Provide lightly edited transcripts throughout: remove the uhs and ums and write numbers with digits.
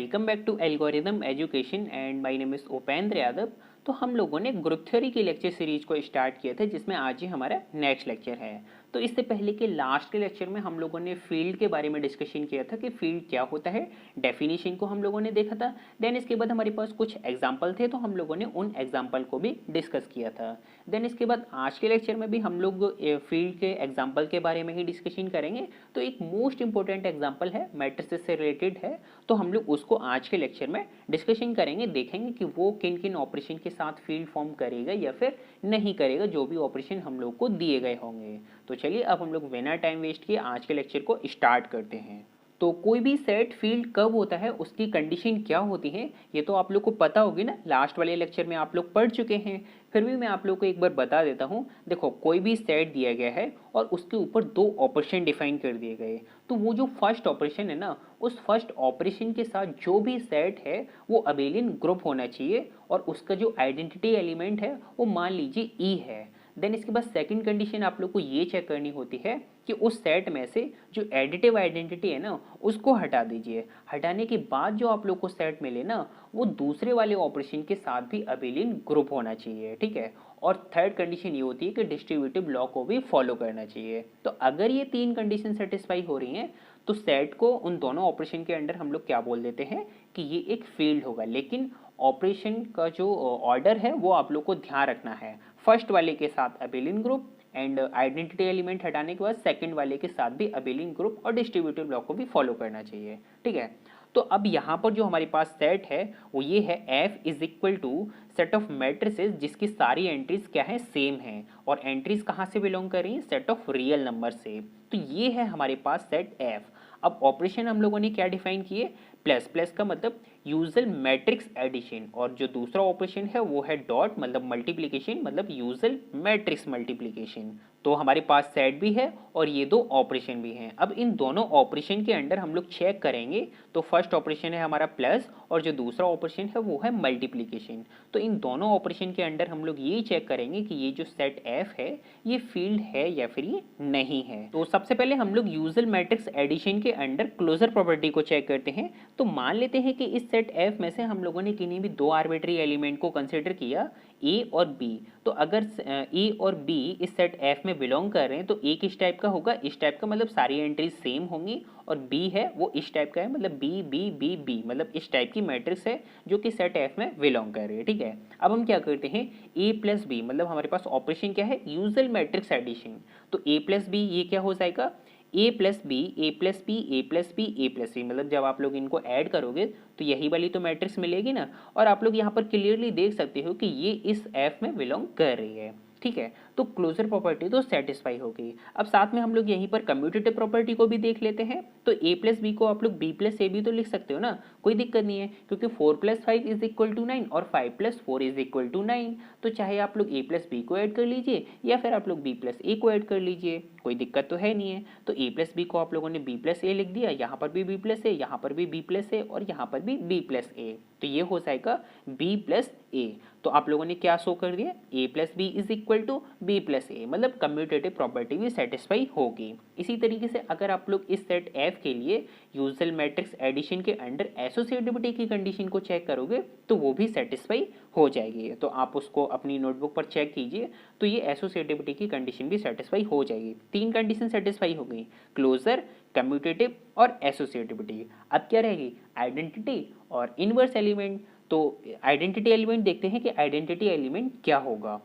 Welcome back to algorithm education and my name is Upendra Yadav. तो हम लोगों ने ग्रुप थ्योरी की लेक्चर सीरीज को स्टार्ट किया था जिसमें आज ही हमारा नेक्स्ट लेक्चर है। तो इससे पहले के लास्ट के लेक्चर में हम लोगों ने फील्ड के बारे में डिस्कशन किया था कि फील्ड क्या होता है, डेफिनेशन को हम लोगों ने देखा था। देन इसके बाद हमारे पास कुछ एग्जाम्पल थे तो हम लोगों ने उन एग्जाम्पल को भी डिस्कस किया था। देन इसके बाद आज के लेक्चर में भी हम लोग फील्ड के एग्जाम्पल के बारे में ही डिस्कशन करेंगे। तो एक मोस्ट इंपॉर्टेंट एग्जाम्पल है, मैट्रिसेस से रिलेटेड है, तो हम लोग उसको आज के लेक्चर में डिस्कशन करेंगे। देखेंगे कि वो किन किन ऑपरेशन के साथ फील्ड फॉर्म करेगा या फिर नहीं करेगा, जो भी ऑपरेशन हम लोग को दिए गए होंगे। तो चलिए अब हम लोग बिना टाइम वेस्ट किए आज के लेक्चर को स्टार्ट करते हैं। तो कोई भी सेट फील्ड कब होता है, उसकी कंडीशन क्या होती है, ये तो आप लोग को पता होगी ना, लास्ट वाले लेक्चर में आप लोग पढ़ चुके हैं। फिर भी मैं आप लोग को एक बार बता देता हूँ। देखो, कोई भी सेट दिया गया है और उसके ऊपर दो ऑपरेशन डिफाइन कर दिए गए, तो वो जो फर्स्ट ऑपरेशन है ना, उस फर्स्ट ऑपरेशन के साथ जो भी सेट है वो अबेलियन ग्रुप होना चाहिए और उसका जो आइडेंटिटी एलिमेंट है वो मान लीजिए ई है। देन इसके बाद सेकंड कंडीशन आप लोग को ये चेक करनी होती है कि उस सेट में से जो एडिटिव आइडेंटिटी है ना उसको हटा दीजिए। हटाने के बाद जो आप लोग को सेट मिले ना वो दूसरे वाले ऑपरेशन के साथ भी अबेलियन ग्रुप होना चाहिए, ठीक है। और थर्ड कंडीशन ये होती है कि डिस्ट्रीब्यूटिव लॉ को भी फॉलो करना चाहिए। तो अगर ये तीन कंडीशन सेटिस्फाई हो रही हैं तो सेट को उन दोनों ऑपरेशन के अंडर हम लोग क्या बोल देते हैं कि ये एक फील्ड होगा। लेकिन ऑपरेशन का जो ऑर्डर है वो आप लोग को ध्यान रखना है, फर्स्ट वाले के साथ abelian group and identity element हटाने के बाद सेकंड वाले के साथ भी अबेलियन ग्रुप और डिस्ट्रीब्यूटिव लॉ को भी फॉलो करना चाहिए, ठीक है। तो अब यहाँ पर जो हमारे पास सेट है वो ये है, F is equal to set of matrices जिसकी सारी एंट्रीज क्या है, सेम है। और एंट्रीज कहाँ से बिलोंग कर रही हैं, सेट ऑफ रियल नंबर से। तो ये है हमारे पास सेट एफ। अब ऑपरेशन हम लोगों ने क्या डिफाइन किए, प्लस। प्लस का मतलब यूजुअल मैट्रिक्स एडिशन, और जो दूसरा ऑपरेशन है वो है डॉट, मतलब मल्टीप्लिकेशन, मतलब यूजुअल मैट्रिक्स मल्टीप्लिकेशन। तो हमारे पास सेट भी है और ये दो ऑपरेशन भी हैं। अब इन दोनों ऑपरेशन के अंडर हम लोग चेक करेंगे तो फर्स्ट ऑपरेशन है हमारा प्लस और जो दूसरा ऑपरेशन है वो है मल्टीप्लिकेशन। तो इन दोनों ऑपरेशन के अंडर हम लोग ये चेक करेंगे कि ये जो सेट एफ है ये फील्ड है या फिर ये नहीं है। तो सबसे पहले हम लोग यूजुअल मैट्रिक्स एडिशन के अंडर क्लोजर प्रॉपर्टी को चेक करते हैं। तो मान लेते हैं कि इस सेट एफ में से हम लोगों ने किन्हीं भी दो आर्बिट्री एलिमेंट को कंसिडर किया, ए और बी। तो अगर ए और बी इस सेट एफ में बिलोंग कर रहे हैं तो ए किस टाइप का होगा, इस टाइप का, मतलब सारी एंट्रीज सेम होंगी। और बी है वो इस टाइप का है, मतलब बी बी बी बी, मतलब इस टाइप की मैट्रिक्स है जो कि सेट एफ में बिलोंग कर रही है, ठीक है। अब हम क्या करते हैं, ए प्लस बी, मतलब हमारे पास ऑपरेशन क्या है, यूजुअल मैट्रिक्स एडिशन। तो ए प्लस बी ये क्या हो जाएगा, ए प्लस बी, ए प्लस बी, ए प्लस बी, ए प्लस बी, मतलब जब आप लोग इनको ऐड करोगे तो यही वाली तो मैट्रिक्स मिलेगी ना। और आप लोग यहाँ पर क्लियरली देख सकते हो कि ये इस एफ में बिलोंग कर रही है, ठीक है। तो क्लोजर प्रॉपर्टी तो सेटिस्फाई हो गई। अब साथ में हम लोग यहीं पर कम्यूटेटिव प्रॉपर्टी को भी देख लेते हैं। तो ए प्लस बी को आप लोग बी प्लस ए भी तो लिख सकते हो ना, कोई दिक्कत नहीं है, क्योंकि 4 + 5 इज इक्वल टू 9 और 5 + 4 इज इक्वल टू 9। तो चाहे आप लोग ए प्लस बी को ऐड कर लीजिए या फिर आप लोग बी प्लस ए को ऐड कर लीजिए, कोई दिक्कत तो है नहीं है। तो ए प्लस बी को आप लोगों ने बी प्लस ए लिख दिया, यहाँ पर भी बी प्लस ए, यहाँ पर भी बी प्लस ए और यहाँ पर भी बी प्लस ए। तो ये हो जाएगा बी प्लस ए। तो आप लोगों ने क्या शो कर दिया, A plus B is equal to B plus A, मतलब कम्यूटेटिव प्रॉपर्टी भी सेटिस्फाई होगी। इसी तरीके से अगर आप लोग इस सेट एफ के लिए यूजुअल मैट्रिक्स एडिशन के अंडर एसोसिएटिविटी की कंडीशन को चेक करोगे तो वो भी सेटिस्फाई हो जाएगी। तो आप उसको अपनी नोटबुक पर चेक कीजिए, तो ये एसोसिएटिविटी की कंडीशन भी सेटिस्फाई हो जाएगी। तीन कंडीशन सेटिस्फाई हो गई, क्लोजर, कम्यूटेटिव और एसोसिएटिविटी। अब क्या रहेगी, आइडेंटिटी और इनवर्स एलिमेंट। तो आइडेंटिटी एलिमेंट देखते हैं कि आइडेंटिटी एलिमेंट क्या होगा।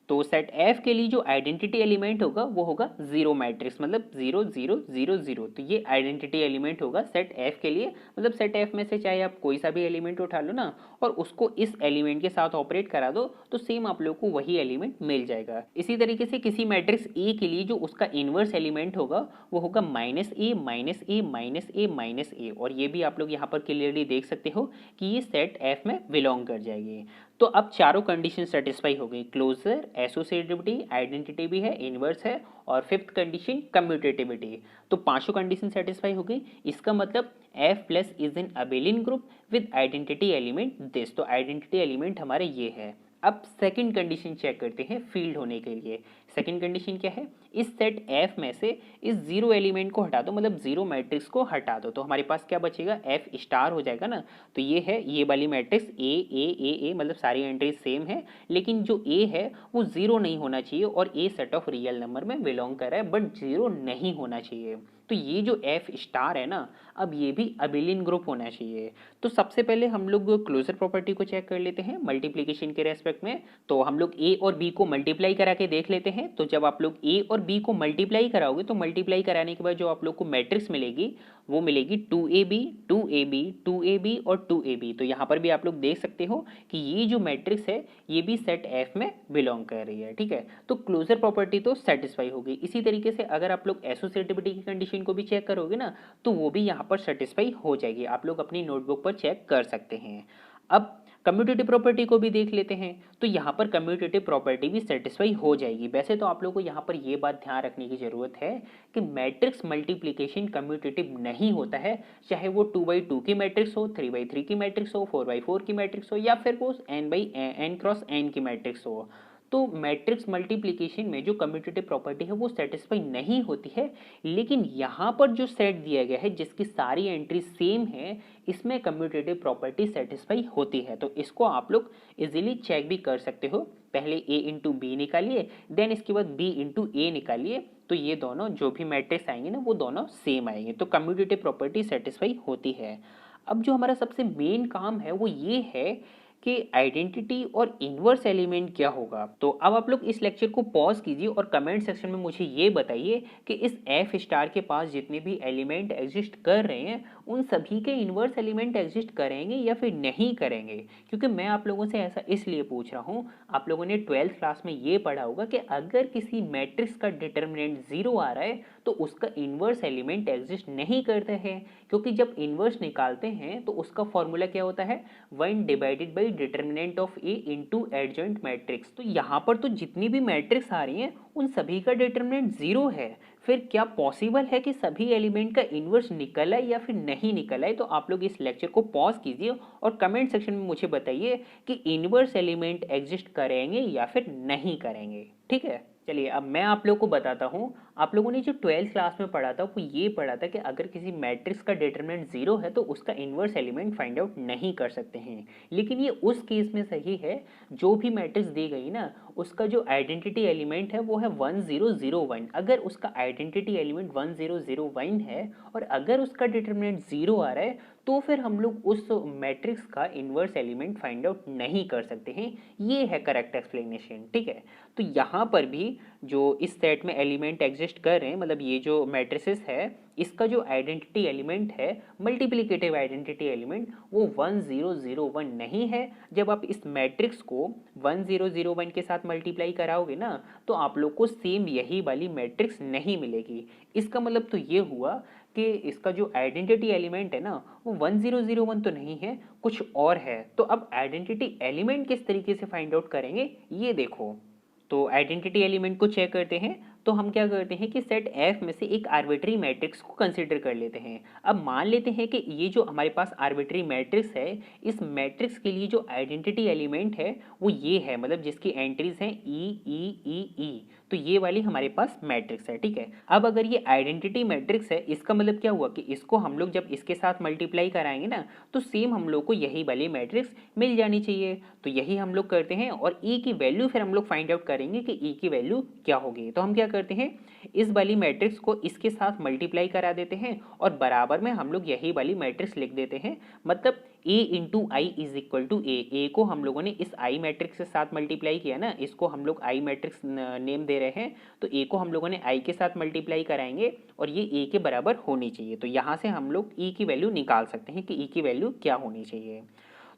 तो सेट एफ के लिए जो आइडेंटिटी एलिमेंट होगा वो होगा जीरो मैट्रिक्स, मतलब 0 0 0 0। तो ये आइडेंटिटी एलिमेंट होगा सेट एफ के लिए। मतलब सेट एफ में से चाहे आप कोई सा भी एलिमेंट उठा लो ना और उसको इस एलिमेंट के साथ ऑपरेट करा दो तो सेम आप लोग को वही एलिमेंट मिल जाएगा। इसी तरीके से किसी मैट्रिक्स ए के लिए जो उसका इनवर्स एलिमेंट होगा वो होगा माइनस ए माइनस ए माइनस ए माइनस ए। और ये भी आप लोग यहाँ पर क्लियरली देख सकते हो कि ये सेट एफ में बिलोंग कर जाएगी। तो अब चारों कंडीशन सेटिस्फाई हो गई, क्लोजर, एसोसिएटिविटी, आइडेंटिटी भी है, इनवर्स है और फिफ्थ कंडीशन कम्यूटेटिविटी। तो पांचों कंडीशन सेटिस्फाई हो गई। इसका मतलब F plus is in abelian group with identity element this. तो आइडेंटिटी एलिमेंट हमारे ये है। अब सेकंड कंडीशन चेक करते हैं फील्ड होने के लिए। सेकंड कंडीशन क्या है, इस सेट एफ में से इस जीरो एलिमेंट को हटा दो, मतलब जीरो मैट्रिक्स को हटा दो, तो हमारे पास क्या बचेगा, एफ स्टार हो जाएगा ना। तो ये है ये वाली मैट्रिक्स ए, मतलब सारी एंट्रीज सेम है, लेकिन जो ए है वो जीरो नहीं होना चाहिए, और ए सेट ऑफ रियल नंबर में बिलोंग कर रहा है, बट जीरो नहीं होना चाहिए। तो ये जो एफ स्टार है ना, अब ये भी अबिलियन ग्रुप होना चाहिए। तो सबसे पहले हम लोग क्लोजर प्रॉपर्टी को चेक कर लेते हैं मल्टीप्लिकेशन के रेस्पेक्ट में। तो हम लोग ए और बी को मल्टीप्लाई करा के देख लेते हैं। तो जब आप लोग ए और बी को मल्टीप्लाई कराओगे तो मल्टीप्लाई कराने के बाद जो आप लोग को मैट्रिक्स मिलेगी वो मिलेगी 2ab 2ab 2ab और 2ab। तो यहाँ पर भी आप लोग देख सकते हो कि ये जो मैट्रिक्स है ये भी सेट एफ में बिलोंग कर रही है, ठीक है। तो क्लोजर प्रॉपर्टी तो सेटिस्फाई होगी। इसी तरीके से अगर आप लोग एसोसिएटिविटी की कंडीशन को भी चेक करोगे ना, तो वो भी यहाँ पर सेटिस्फाई हो जाएगी। आप लोग अपनी नोटबुक पर चेक कर सकते हैं। अब कम्यूटेटिव प्रॉपर्टी को भी देख लेते हैं। तो यहाँ पर कम्यूटेटिव प्रॉपर्टी भी सेटिस्फाई हो जाएगी। वैसे तो आप लोगों को यहाँ पर ये बात ध्यान रखने की जरूरत है कि मैट्रिक्स मल्टीप्लिकेशन कम्यूटेटिव नहीं होता है, चाहे वो 2x2 की मैट्रिक्स हो, 3x3 की मैट्रिक्स हो, 4x4 की मैट्रिक्स हो, या फिर वो n क्रॉस n की मैट्रिक्स हो। तो मैट्रिक्स मल्टीप्लिकेशन में जो कम्यूटेटिव प्रॉपर्टी है वो सेटिस्फाई नहीं होती है, लेकिन यहाँ पर जो सेट दिया गया है जिसकी सारी एंट्री सेम है, इसमें कम्यूटेटिव प्रॉपर्टी सेटिस्फाई होती है। तो इसको आप लोग इजीली चेक भी कर सकते हो। पहले a इंटू बी निकालिए, देन इसके बाद b इंटू ए निकालिए, तो ये दोनों जो भी मैट्रिक्स आएंगे ना वो दोनों सेम आएंगे। तो कम्यूटेटिव प्रॉपर्टी सेटिस्फाई होती है। अब जो हमारा सबसे मेन काम है वो ये है कि आइडेंटिटी और इनवर्स एलिमेंट क्या होगा। तो अब आप लोग इस लेक्चर को पॉज कीजिए और कमेंट सेक्शन में मुझे ये बताइए कि इस एफ स्टार के पास जितने भी एलिमेंट एग्जिस्ट कर रहे हैं उन सभी के इनवर्स एलिमेंट एग्जिस्ट करेंगे या फिर नहीं करेंगे। क्योंकि मैं आप लोगों से ऐसा इसलिए पूछ रहा हूँ, आप लोगों ने 12th क्लास में ये पढ़ा होगा कि अगर किसी मैट्रिक्स का डिटर्मिनेंट 0 आ रहा है तो उसका इनवर्स एलिमेंट एग्जिस्ट नहीं करता है, क्योंकि जब इनवर्स निकालते हैं तो उसका फॉर्मूला क्या होता है, 1 divided by determinant of A into adjoint matrix. तो यहाँ पर तो जितनी भी मैट्रिक्स आ रही हैं उन सभी का डिटर्मिनेंट 0 है। फिर क्या पॉसिबल है कि सभी एलिमेंट का इन्वर्स निकल आए या फिर नहीं निकल आए। तो आप लोग इस लेक्चर को पॉज कीजिए और कमेंट सेक्शन में मुझे बताइए कि इन्वर्स एलिमेंट एग्जिस्ट करेंगे या फिर नहीं करेंगे, ठीक है। चलिए अब मैं आप लोगों को बताता हूँ। आप लोगों ने जो 12th क्लास में पढ़ा था वो ये पढ़ा था कि अगर किसी मैट्रिक्स का डिटरमिनेंट 0 है तो उसका इन्वर्स एलिमेंट फाइंड आउट नहीं कर सकते हैं। लेकिन ये उस केस में सही है जो भी मैट्रिक्स दी गई ना उसका जो आइडेंटिटी एलिमेंट है वो है 1001। अगर उसका आइडेंटिटी एलिमेंट 1001 है और अगर उसका डिटरमिनेंट 0 आ रहा है तो फिर हम लोग उस मैट्रिक्स का इन्वर्स एलिमेंट फाइंड आउट नहीं कर सकते हैं। ये है करेक्ट एक्सप्लेनेशन, ठीक है। तो यहाँ पर भी जो इस सेट में एलिमेंट एग्जिस्ट कर रहे हैं, मतलब ये जो मैट्रिसेस है इसका जो आइडेंटिटी एलिमेंट है मल्टीप्लिकेटिव आइडेंटिटी एलिमेंट वो 1001 नहीं है। जब आप इस मैट्रिक्स को 1001 के साथ मल्टीप्लाई कराओगे ना तो आप लोग को सेम यही वाली मैट्रिक्स नहीं मिलेगी। इसका मतलब तो ये हुआ कि इसका जो आइडेंटिटी एलिमेंट है ना वो 1001 तो नहीं है, कुछ और है। तो अब आइडेंटिटी एलिमेंट किस तरीके से फाइंड आउट करेंगे ये देखो। तो आइडेंटिटी एलिमेंट को चेक करते हैं। तो हम क्या करते हैं कि सेट एफ में से एक आर्बिट्री मैट्रिक्स को कंसीडर कर लेते हैं। अब मान लेते हैं कि ये जो हमारे पास आर्बिट्री मैट्रिक्स है इस मैट्रिक्स के लिए जो आइडेंटिटी एलिमेंट है वो ये है, मतलब जिसकी एंट्रीज हैं ई ई ई ई। तो ये वाली हमारे पास मैट्रिक्स है, ठीक है। अब अगर ये आइडेंटिटी मैट्रिक्स है इसका मतलब क्या हुआ कि इसको हम लोग जब इसके साथ मल्टीप्लाई कराएंगे ना तो सेम हम लोग को यही वाली मैट्रिक्स मिल जानी चाहिए। तो यही हम लोग करते हैं और ई की वैल्यू फिर हम लोग फाइंड आउट करेंगे कि ई की वैल्यू क्या होगी। तो हम क्या करते हैं इस वाली मैट्रिक्स को इसके साथ मल्टीप्लाई करा देते हैं और बराबर में हम लोग यही वाली मैट्रिक्स लिख देते हैं। मतलब a into I is equal to A को हम लोगों ने इस आई मैट्रिक्स के साथ मल्टीप्लाई किया ना, इसको हम लोग आई मैट्रिक्स नेम दे रहे हैं। तो a को हम लोगों ने i के साथ मल्टीप्लाई कराएंगे और ये a के बराबर होनी चाहिए। तो यहाँ से हम लोग e की वैल्यू निकाल सकते हैं कि e की वैल्यू क्या होनी चाहिए।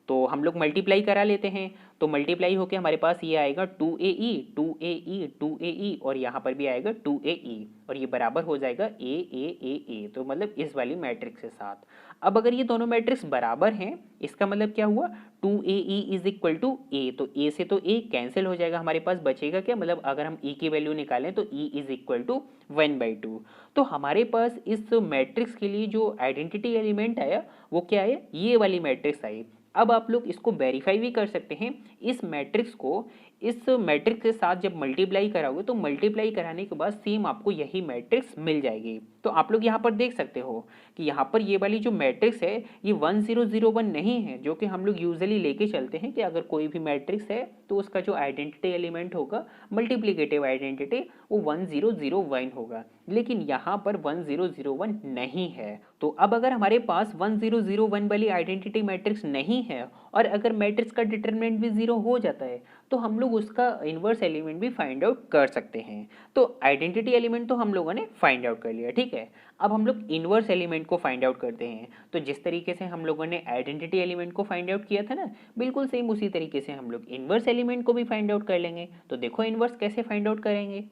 तो हम लोग मल्टीप्लाई करा लेते हैं। तो मल्टीप्लाई होके हमारे पास ये आएगा 2ae 2ae 2ae और यहाँ पर भी आएगा 2ae और ये बराबर हो जाएगा a। तो मतलब इस वाली मैट्रिक्स के साथ। अब अगर ये दोनों मैट्रिक्स बराबर हैं इसका मतलब क्या हुआ 2ae is equal to a। तो a से तो a कैंसिल हो जाएगा, हमारे पास बचेगा क्या, मतलब अगर हम e की वैल्यू निकालें तो e इज इक्वल टू 1/2। तो हमारे पास इस मैट्रिक्स के लिए जो आइडेंटिटी एलिमेंट आया वो क्या है, ये वाली मैट्रिक्स आई। अब आप लोग इसको वेरीफाई भी कर सकते हैं। इस मैट्रिक्स के साथ जब मल्टीप्लाई कराओगे तो मल्टीप्लाई कराने के बाद सेम आपको यही मैट्रिक्स मिल जाएगी। तो आप लोग यहाँ पर देख सकते हो कि यहाँ पर ये वाली जो मैट्रिक्स है ये 1001 नहीं है, जो कि हम लोग यूजुअली लेके चलते हैं कि अगर कोई भी मैट्रिक्स है तो उसका जो आइडेंटिटी एलिमेंट होगा, मल्टीप्लिकेटिव आइडेंटिटी, वो 1001 होगा। लेकिन यहाँ पर 1001 नहीं है। तो अब अगर हमारे पास 1001 वाली आइडेंटिटी मैट्रिक्स नहीं है और अगर मैट्रिक्स का डिटरमिनेंट भी 0 हो जाता है तो हम लोग उसका इन्वर्स एलिमेंट भी फाइंड आउट कर सकते हैं। तो आइडेंटिटी एलिमेंट तो हम लोगों ने फाइंड आउट कर लिया, ठीक है। अब हम लोग इन्वर्स एलिमेंट को फाइंड आउट करते हैं। तो जिस तरीके से हम लोगों ने आइडेंटिटी एलिमेंट को फाइंड आउट किया था ना, बिल्कुल सेम उसी तरीके से हम लोग इन्वर्स एलिमेंट को भी फाइंड आउट कर लेंगे। तो देखो इन्वर्स कैसे फाइंड आउट करेंगे।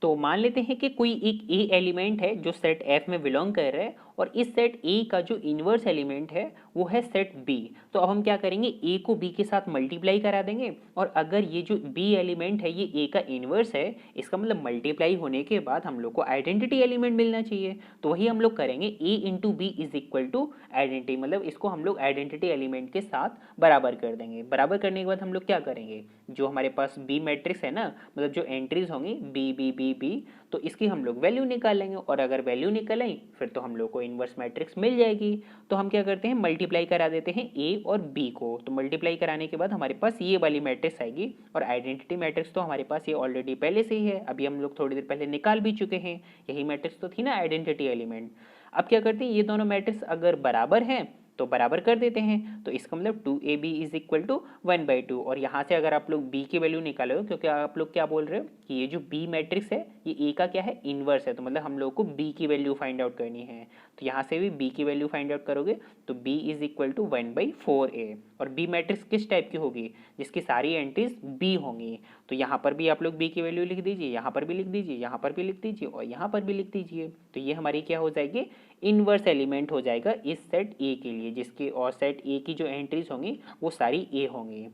तो मान लेते हैं कि कोई एक ए एलिमेंट है जो सेट एफ में बिलोंग कर रहा है और इस सेट ए का जो इन्वर्स एलिमेंट है वो है सेट बी। तो अब हम क्या करेंगे, ए को बी के साथ मल्टीप्लाई करा देंगे और अगर ये जो बी एलिमेंट है ये ए का इन्वर्स है, इसका मतलब मल्टीप्लाई होने के बाद हम लोग को आइडेंटिटी एलिमेंट मिलना चाहिए। तो वही हम लोग करेंगे, A into B is equal to identity, मतलब इसको हम लोग आइडेंटिटी एलिमेंट के साथ बराबर कर देंगे। बराबर करने के बाद हम लोग क्या करेंगे, जो हमारे पास बी मैट्रिक्स है ना, मतलब जो एंट्रीज होंगी बी बी बी बी, तो इसकी हम लोग वैल्यू निकाल लेंगे और अगर वैल्यू निकल आई फिर तो हम लोग को इन्वर्स मैट्रिक्स मिल जाएगी। तो हम क्या करते हैं, मल्टीप्लाई करा देते हैं ए और बी को। तो मल्टीप्लाई कराने के बाद हमारे पास ये वाली मैट्रिक्स आएगी और आइडेंटिटी मैट्रिक्स तो हमारे पास ये ऑलरेडी पहले से ही है, अभी हम लोग थोड़ी देर पहले निकाल भी चुके हैं। यही मैट्रिक्स तो थी ना आइडेंटिटी एलिमेंट। अब क्या करते हैं, ये दोनों मैट्रिक्स अगर बराबर हैं तो बराबर कर देते हैं। तो इसका मतलब 2ab इज इक्वल टू 1/2 और यहाँ से अगर आप लोग b की वैल्यू निकालोगे, क्योंकि आप लोग क्या बोल रहे हो कि ये जो b मैट्रिक्स है ये a का क्या है, इन्वर्स है, तो मतलब हम लोग को b की वैल्यू फाइंड आउट करनी है। तो यहाँ से भी b की वैल्यू फाइंड आउट करोगे तो b is equal to 1/4a। और b मैट्रिक्स किस टाइप की होगी, जिसकी सारी एंट्रीज b होंगी। तो यहाँ पर भी आप लोग b की वैल्यू लिख दीजिए, यहाँ पर भी लिख दीजिए, यहाँ पर भी लिख दीजिए और यहाँ पर भी लिख दीजिए। तो ये हमारी क्या हो जाएगी, इन्वर्स एलिमेंट हो जाएगा इस सेट ए के लिए, जिसके और सेट ए की जो एंट्रीज होंगी वो सारी ए होंगी।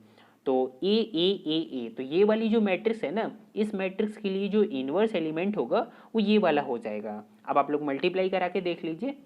तो ए ए ए ए, तो ये वाली जो मैट्रिक्स है ना, इस मैट्रिक्स के लिए जो इन्वर्स एलिमेंट होगा वो ये वाला हो जाएगा। अब आप लोग मल्टीप्लाई करा के देख लीजिए।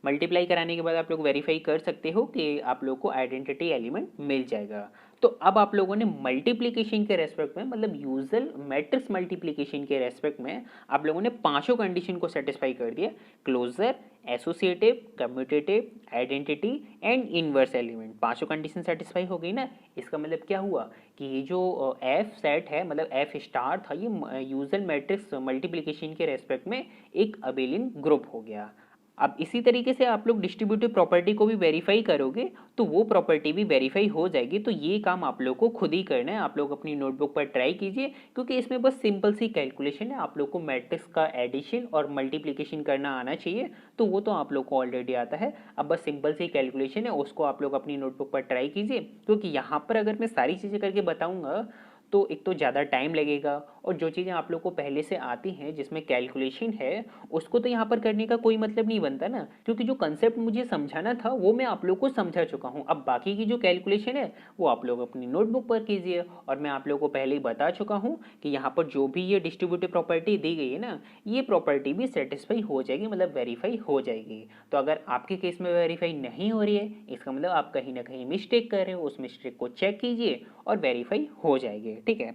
मल्टीप्लाई कराने के बाद आप लोग वेरीफाई कर सकते हो कि आप लोग को आइडेंटिटी एलिमेंट मिल जाएगा। तो अब आप लोगों ने मल्टीप्लिकेशन के रेस्पेक्ट में, मतलब यूजुअल मैट्रिक्स मल्टीप्लिकेशन के रेस्पेक्ट में आप लोगों ने पांचों कंडीशन को सेटिस्फाई कर दिया, closure, associative, commutative, identity and inverse element. पांचों कंडीशन सेटिस्फाई हो गई ना। इसका मतलब क्या हुआ कि ये जो एफ सेट है, मतलब एफ स्टार था, ये यूजुअल मैट्रिक्स मल्टीप्लिकेशन के रेस्पेक्ट में एक अबेलियन ग्रुप हो गया। अब इसी तरीके से आप लोग डिस्ट्रीब्यूटिव प्रॉपर्टी को भी वेरीफाई करोगे तो वो प्रॉपर्टी भी वेरीफाई हो जाएगी। तो ये काम आप लोग को खुद ही करना है, आप लोग अपनी नोटबुक पर ट्राई कीजिए, क्योंकि इसमें बस सिंपल सी कैलकुलेशन है। आप लोग को मैट्रिक्स का एडिशन और मल्टीप्लिकेशन करना आना चाहिए, तो वो तो आप लोग को ऑलरेडी आता है। अब बस सिंपल सी कैलकुलेशन है, उसको आप लोग अपनी नोटबुक पर ट्राई कीजिए, क्योंकि यहाँ पर अगर मैं सारी चीज़ें करके बताऊँगा तो एक तो ज़्यादा टाइम लगेगा और जो चीज़ें आप लोग को पहले से आती हैं जिसमें कैलकुलेशन है उसको तो यहाँ पर करने का कोई मतलब नहीं बनता ना, क्योंकि जो कंसेप्ट मुझे समझाना था वो मैं आप लोग को समझा चुका हूँ। अब बाकी की जो कैलकुलेशन है वो आप लोग अपनी नोटबुक पर कीजिए। और मैं आप लोग को पहले ही बता चुका हूँ कि यहाँ पर जो भी ये डिस्ट्रीब्यूटिव प्रॉपर्टी दी गई है ना, ये प्रॉपर्टी भी सेटिस्फाई हो जाएगी, मतलब वेरीफाई हो जाएगी। तो अगर आपके केस में वेरीफाई नहीं हो रही है, इसका मतलब आप कहीं ना कहीं मिस्टेक कर रहे हो, उस मिस्टेक को चेक कीजिए और वेरीफाई हो जाएगी, ठीक है।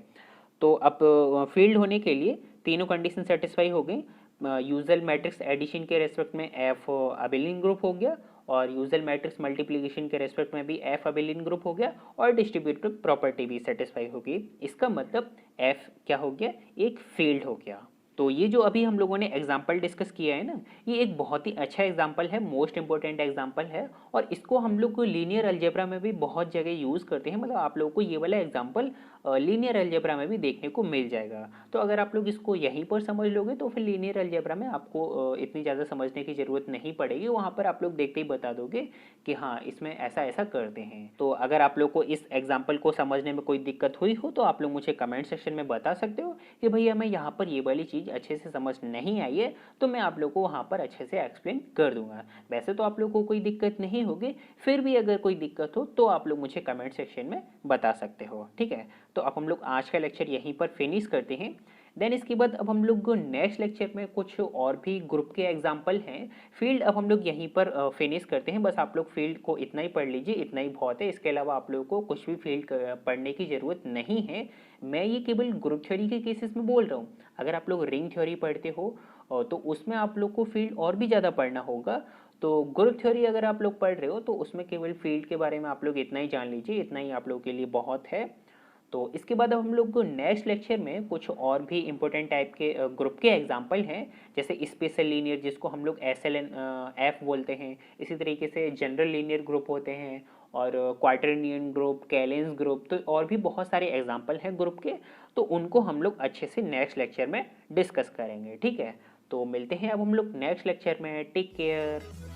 तो अब फील्ड होने के लिए तीनों कंडीशन सेटिस्फाई हो गई। यूजुअल मैट्रिक्स एडिशन के रेस्पेक्ट में एफ अबेलियन ग्रुप हो गया और यूजुअल मैट्रिक्स मल्टीप्लिकेशन के रेस्पेक्ट में भी एफ अबेलियन ग्रुप हो गया और डिस्ट्रीब्यूटिव प्रॉपर्टी भी सेटिस्फाई हो गई। इसका मतलब एफ क्या हो गया, एक फील्ड हो गया। तो ये जो अभी हम लोगों ने एग्जाम्पल डिस्कस किया है ना, ये एक बहुत ही अच्छा एग्जाम्पल है, मोस्ट इंपॉर्टेंट एग्जाम्पल है और इसको हम लोग को लीनियर अलजेब्रा में भी बहुत जगह यूज़ करते हैं। मतलब आप लोगों को ये वाला एग्जाम्पल लीनियर अलजेब्रा में भी देखने को मिल जाएगा। तो अगर आप लोग इसको यहीं पर समझ लोगे तो फिर लीनियर अलजेब्रा में आपको इतनी ज़्यादा समझने की ज़रूरत नहीं पड़ेगी, वहाँ पर आप लोग देखते ही बता दोगे कि हाँ इसमें ऐसा ऐसा करते हैं। तो अगर आप लोग को इस एग्जाम्पल को समझने में कोई दिक्कत हुई हो तो आप लोग मुझे कमेंट सेक्शन में बता सकते हो कि भैया मैं यहाँ पर ये वाली चीज़ अच्छे से समझ नहीं आई है, तो मैं आप लोग को वहाँ पर अच्छे से एक्सप्लेन कर दूंगा। वैसे तो आप लोग को कोई दिक्कत नहीं होगी, फिर भी अगर कोई दिक्कत हो तो आप लोग मुझे कमेंट सेक्शन में बता सकते हो, ठीक है। तो अब हम लोग आज का लेक्चर यहीं पर फिनिश करते हैं। देन इसके बाद अब हम लोग नेक्स्ट लेक्चर में कुछ और भी ग्रुप के एग्जाम्पल हैं। फील्ड अब हम लोग यहीं पर फिनिश करते हैं, बस आप लोग फील्ड को इतना ही पढ़ लीजिए, इतना ही बहुत है। इसके अलावा आप लोगों को कुछ भी फील्ड पढ़ने की ज़रूरत नहीं है। मैं ये केवल ग्रुप थ्योरी के केसेस में बोल रहा हूँ। अगर आप लोग रिंग थ्योरी पढ़ते हो तो उसमें आप लोग को फील्ड और भी ज़्यादा पढ़ना होगा। तो ग्रुप थ्योरी अगर आप लोग पढ़ रहे हो तो उसमें केवल फील्ड के बारे में आप लोग इतना ही जान लीजिए, इतना ही आप लोगों के लिए बहुत है। तो इसके बाद अब हम लोग को नेक्स्ट लेक्चर में कुछ और भी इंपॉर्टेंट टाइप के ग्रुप के एग्जांपल हैं, जैसे स्पेशल लीनियर जिसको हम लोग SLN F बोलते हैं। इसी तरीके से जनरल लीनियर ग्रुप होते हैं और क्वार्टरनियन ग्रुप, कैलेंस ग्रुप, तो और भी बहुत सारे एग्जांपल हैं ग्रुप के। तो उनको हम लोग अच्छे से नेक्स्ट लेक्चर में डिस्कस करेंगे, ठीक है। तो मिलते हैं अब हम लोग नेक्स्ट लेक्चर में। Take care.